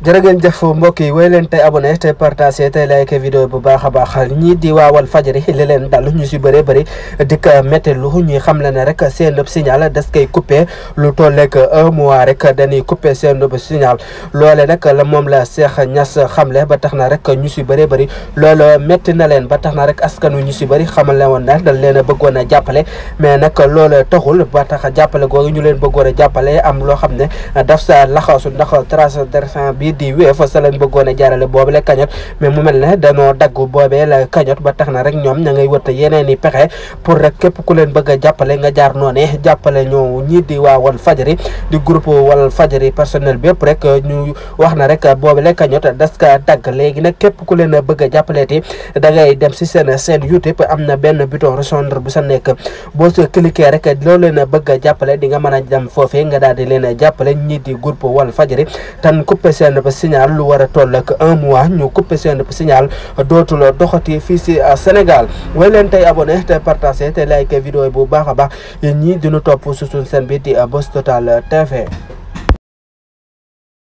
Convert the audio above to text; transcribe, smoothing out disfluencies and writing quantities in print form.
jërë ngeen jëf mbokk yi wéy leen tey abonné tey partagé tey like vidéo bu baax a baax ñii di waa Walfadjri li leen dal ñu si bëree bëri di ko méttilu ñuy xam le ne rek seen signal des koy coupé lu tolleeg 1 mois rek dañuy coupé seen signal loole nag la moom la Cheikh Niass xamle ba tax na rek ñu si bëree bëri loolu métti na leen ba tax na rek askanu ñu si bëri xamal leen woon ne dañ leen a bëggoon a jàppale mais nag loolu taxul ba tax jàppale googu ñu leen bëggoon a jàppale am loo xam ne daf sa laxasu ndax trace d'argent bi di Wave sa leen bëggoon a jaarale boobu la cagnotte mais mu mel ne danoo dagg boobee la cagnotte ba tax na rek ñoom ña ngay wëtt yeneen i pexe pour rek képp ku leen bëgg a jàppale nga jaar noone jàppale ñoo ñii di waa Walfadjri di groupe Walfadjri personnel bi yëpp rek ñu wax na rek boobu la cagnotte das ka dagg léegi nag képp ku leen bëgg a jàppaleeti da ngay dem si seen YouTube am na benn bouton rejoindre bu sa nekk boo sa cliquer rek loo leen bëgg a jàppale di nga mën a dem foofee nga daal di leen jàppale ñii di groupe Walfadjri tan coupé seen signal lu war a toll ak 1 mois ñu coupé seen signal dootul doxati fii si Sénégal way leen tey abonné te partagé te like vidéo bu baax a baax yéen ñii dinu topp su suñ seen bi di Buzz Total TV.